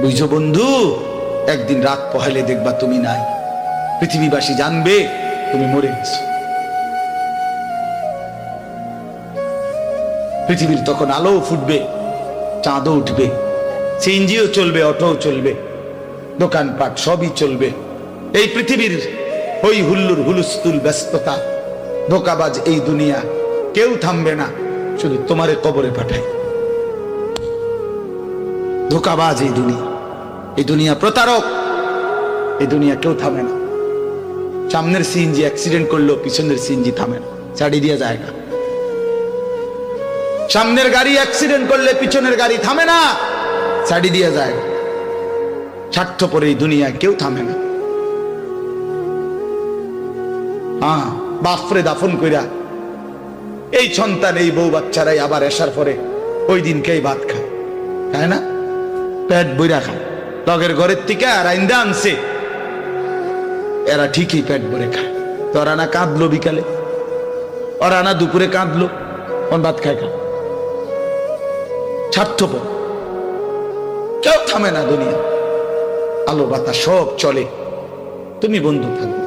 বুঝছো বন্ধু, একদিন রাত পহেলে দেখবা তুমি নাই, পৃথিবীবাসী জানবে তুমি মরে গেছো। পৃথিবীর তখন আলো ফুটবে, চাঁদও উঠবে, সিএনজিও চলবে, অটোও চলবে, দোকানপাট সবই চলবে। এই পৃথিবীর হই হুল্লুর হুলুস্থুল ব্যস্ততা, ধোকাবাজ এই দুনিয়া, কেউ থামবে না, শুধু তোমারে কবরে পাঠায়। ধোকাবাজ এই দুনিয়া প্রতারক, এই দুনিয়া কেউ থামে না। সামনের সিএনজি অ্যাক্সিডেন্ট করলো, পিছনের সিএনজি থামে না, ছাড়ি দিয়ে জায়গা। সামনের গাড়ি অ্যাক্সিডেন্ট করলে পিছনের গাড়ি থামে না, ছাড়ি দিয়ে যায়। স্বার্থপর এই দুনিয়া কেউ থামে না। হ্যাঁ, বাপরে দাফন কইরা এই সন্তান, এই বউ বাচ্চারাই আবার এসার পরে ওই দিনকেই ভাত খায়, তাই না? পেট বইরা খায়, লগের ঘরের থেকে আর আইন্দা আনছে, এরা ঠিকই পেট ভরে খায়। তো ওরা না কাঁদলো বিকালে, ওরা না দুপুরে কাঁদলো, কোন ভাত খায় খা। স্বার্থপর, কেউ থামে না দুনিয়া, আলো বাতাস সব চলে, তুমি বন্ধু থাকবে।